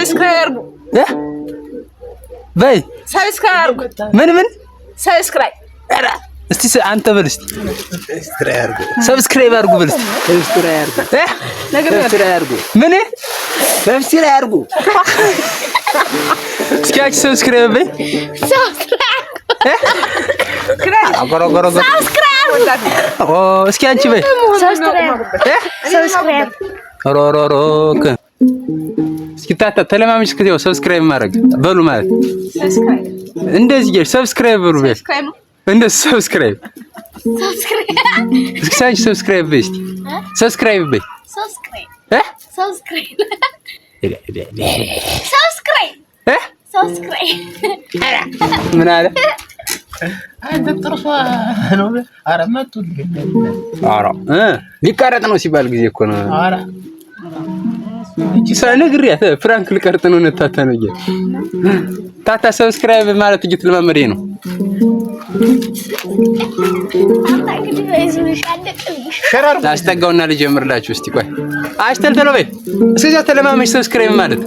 ሰብስክራይብ በይ ሰብስክራይብ ምን ሰብስክራይብ አራ እስቲ አንተ በል እስቲ ሰብስክራይብ አድርጉ በል እስቲ ሰብስክራይብ አድርጉ ምን ሰብስክራይብ አድርጉ እስኪ አንቺ ሰብስክራይብ በይ ሰብስክራይብ እስኪ አንቺ በይ ሰብስክራይብ ሮሮሮክ እስኪ ታታ ተለማምጭ ከዚያው ሰብስክራይብ ማድረግ በሉ ማለት እንደዚህ ይሄ ሰብስክራይብ በሉ በይ እንደዚህ ሰብስክራይብ እስኪ አንቺ ሰብስክራይብ በይ እስቲ ሰብስክራይብ በይ ሰብስክራይብ ምን አለ አንተ ጥርሷ ነው አረ መጡልኝ አረ ሊቀረጥ ነው ሲባል ጊዜ እኮ ነው አረ እቺ ሳነግሪያት ፍራንክ ልቀርጥ ነው ነታታ ነው ይሄ ታታ ሰብስክራይብ ማለት እጅት ለማመዴ ነው ሸራር አስጠጋውና ልጀምርላችሁ እስቲ ቆይ አሽተልተለው በይ እስከዚያ ተለማመሽ ሰብስክራይብ ማለት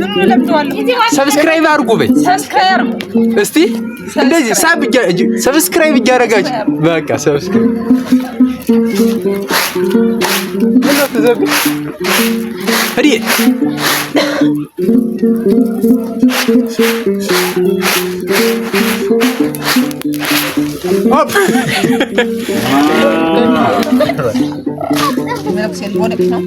ምን ለምደዋለሁ ሰብስክራይብ አድርጉ በይ ሰብስክራይብ እስቲ እንደዚህ ሰብስክራይብ እያደረጋችሁ በቃ ሰብስክራይብ ምን ነው ተዘብ ሄዲ ሆፕ ነፍሴን ሞደክ ነው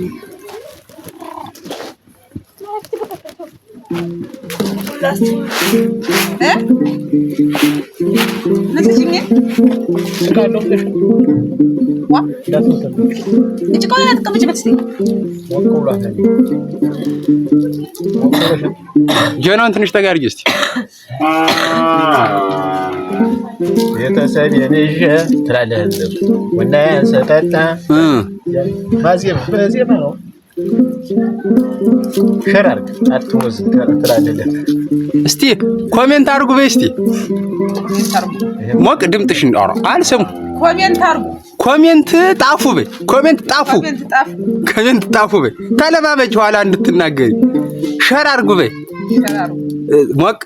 ለዚህ ስካለው ለሽ ዋ እቺ ቆይና ተቀመጭበት እስቲ ወቆላህ ጀናን ትንሽ ተጋርጂ እስቲ ቤተሰብ የነጀ ትላለህ ወና ሰጣጣ ማዚም በዚህም ነው ሸራር አትወዝ ትላለህ እስቲ ኮሜንት አድርጉ በይ እስቲ ሞቅ ድምጥሽ እንዳወራ አልሰሙ ኮሜንት ጣፉ በይ ኮሜንት ጣፉ በይ ተለባበጅ ኋላ እንድትናገሪ ሸር አድርጉ በይ ሞቅ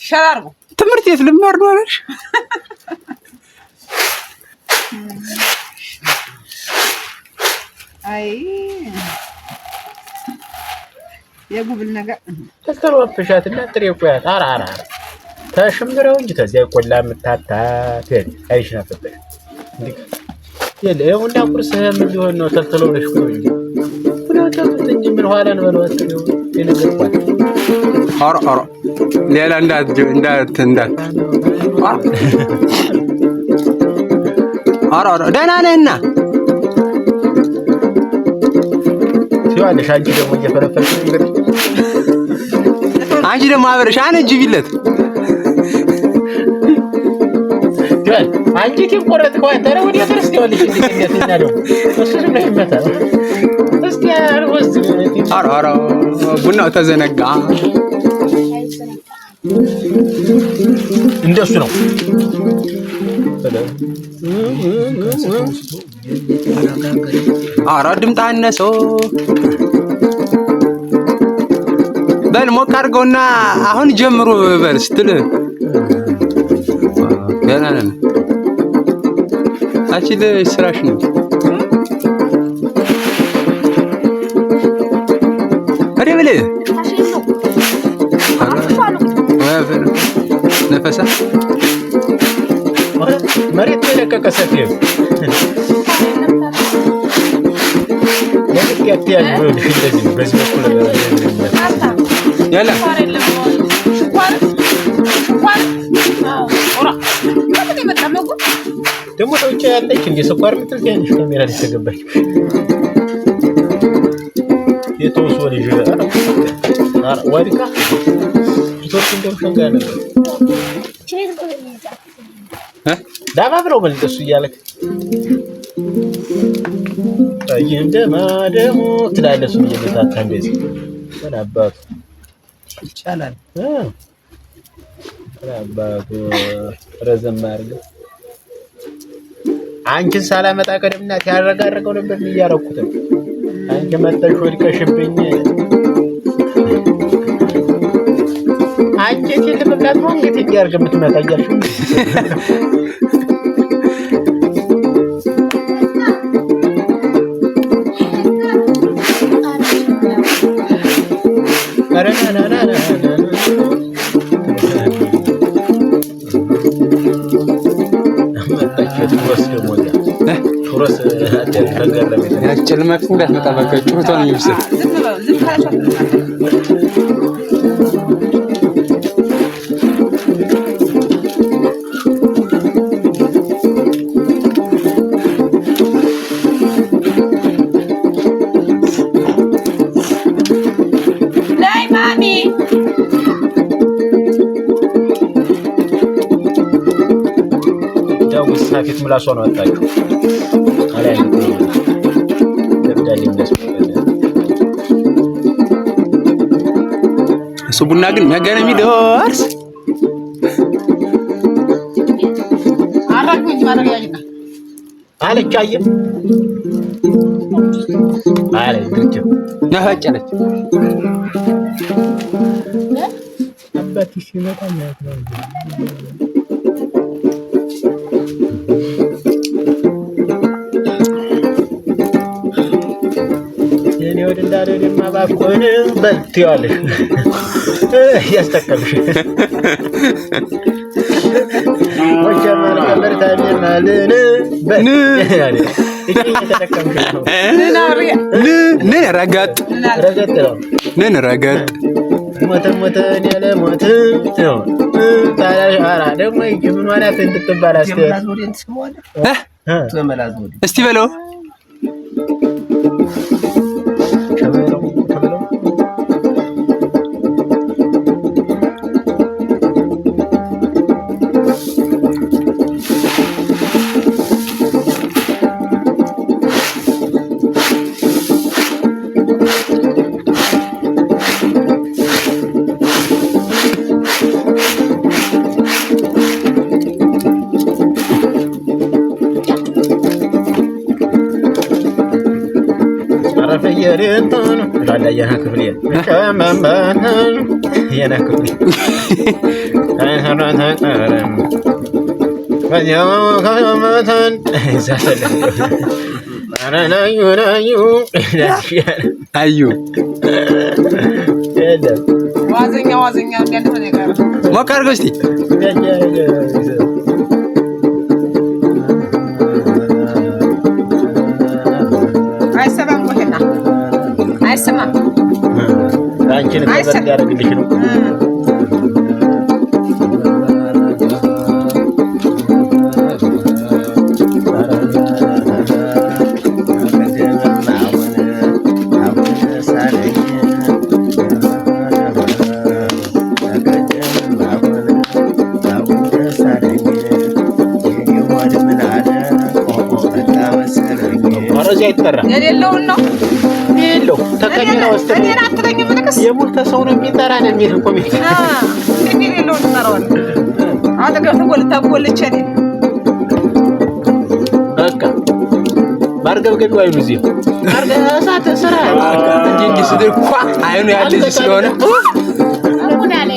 ሸር አድርጉ ትምህርት የት ልማር ነው አለሽ አይ የጉብል ነገር ተከሮፍሻትና ጥሬቆያት አራራ ተሽምግረው እንጂ ተዚያ ቆላ ምታታት አይሽ ነበር እንዴ የለ የውና ቁርስ ምን ሊሆን ነው ተልተለው ለሽ ነው እንጂ ሁለቱም እንጂ ምን ኋላ ነው በለወጥ ነው የነገርኳት አራ ሌላ እንዳት አራ ደህና ነህና ሲዋለሽ አንቺ ደግሞ እየፈለፈልሽ እንግዲህ አንቺ ደግሞ አብረሽ አነጅቢለት ጃል አንቺ ትቆረጥ ቆይ ተረ ወዲያ ድረስ ይወልሽ እንዴት ነው እሱንም ነው ይመታ እስቲ አርወስ አራ ቡናው ተዘነጋ እንደሱ ነው አራ ድምጣ አነሰው በል ሞቅ አድርገውና አሁን ጀምሩ በል ስትል ገና ነን አንቺ ለስራሽ ነው አሬ በል ነፈሳ መሬት ላይ ለቀቀ ሰፊው ለምን ያለው እንደዚህ በዚህ በኩል ያላ ደግሞ ሰውቼ ያለች እንደ ስኳር ምትል ያለች ካሜራ ላይ ተገባች የተወሰነ ልጅ ዋሪካ ቶርክ እንደምሸንጋ ነበር ዳባ ብለው መልሱ እያለክ እንደማደሙ ትላለሱ እየመታታ እንደዚህ ምን አባቱ ይቻላል አባቱ ረዘም አድርገው አንቺን ሳላመጣ ቀደምናት ያረጋረገው ነበር እያረኩት አንቺ መጣሽ ወድቀሽብኝ አጋጥሞ እንግዲህ እንዲያርግ የምትመጣያችሁ ጨልማት እንዳትመጣባችሁ ሆቷን ይብሰል ላይ ማሚ ያው ሳፊት ምላሷ ነው አጣችሁ አላይ እሱ ቡና ግን ነገረም ይደርስ አራግኝ ማረጋይና አለቻየም አለ ግጭ ናፈጨለች አባቲ ሲመጣ ማለት ነው የኔ ወድ እንዳለ ማባቆን በልትያለሽ ያስተከምሽ ወጀማን ከመርታኔ ማልን ያለ ንን ረጋጥ ሞተ ያለ ሞት ነው ታላሽ አራ ደግሞ ይጅምን ማለት እንድትባል እስቲ በለው የሬንቶን ላላየና ክፍል ከመመን የና ክፍል አይሰራታ ቀረም ወዲያው ከመመን ዛሰለ አራናዩ አዩ ዋዘኛ እንዲያደፈ ነገር ሞቅ አድርገው እስቲ አይሰማም አንቺን ከበር ያደርግልሽ ነው አረጃ ይተራ የሌለውን ነው የሌለው ተከሚራ ወስተ እኔን አትለኝ ምንክስ የሙልተ ሰው ነው የሚጠራ ነው የሚል ኮሚቴ እንዴ የሌለውን ተራውን አጠገብ ተቆልቼ እኔ በቃ ባርገብገብ አይሉ እዚህ አርገሳተ ስራ እንጂ ስድር ኳ አይኑ ያለ እዚህ ስለሆነ አሁን አለ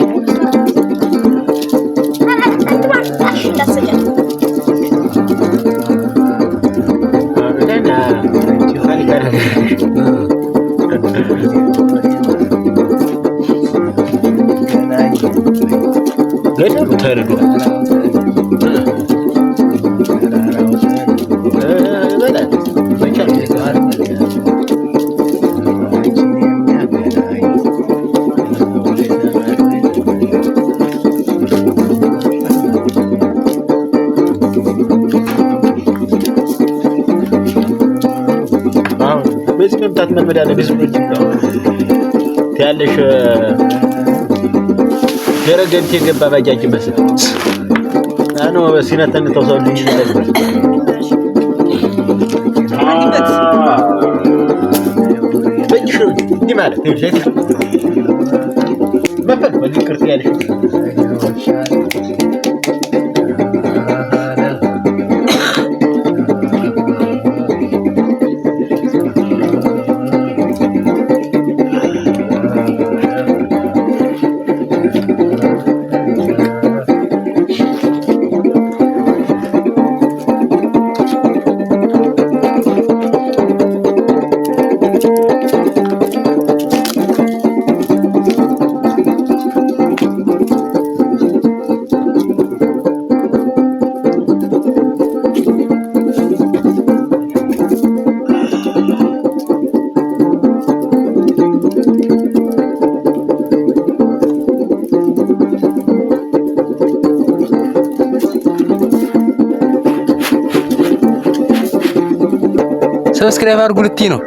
ገደሉ ተረዱ በዚህ መምጣት መልመድ ያለ ብዙዎች ያለሽ ገረገንት የገባ ባጃጅ መስል አኖ በሲነተን ተውሰልኝ ይላል በጅሽ እንዲህ ማለት ይሄ በፈል ወልቅርት ያለሽ ሰብስክራይብ አድርጉ ልትይ ነው?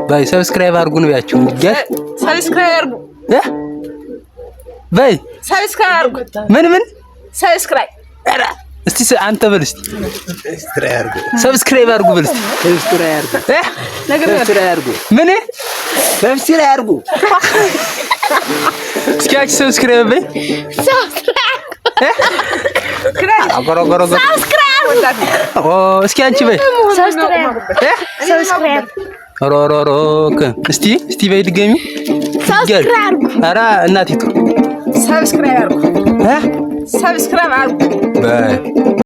በይ ሰብስክራይብ አድርጉ ነው ያችሁ። ሰብስክራይብ አድርጉ በይ ሰብስክራይብ አድርጉ። ምን ሰብስክራይብ እስቲ አንተ በል እስቲ ሰብስክራይብ አድርጉ በል እስቲ ሰብስክራይብ አድርጉ ምን ሰብስክራይብ አድርጉ እስኪ አንቺ ሰብስክራይብ በይ እስኪ አንቺ በይ ሰብስክራይብ እስቲ በይ ድገሚ። ኧረ እናቲቱ ሰብስክራይብ አድርጉ። ሰብስክራይብ አድርጉ በይ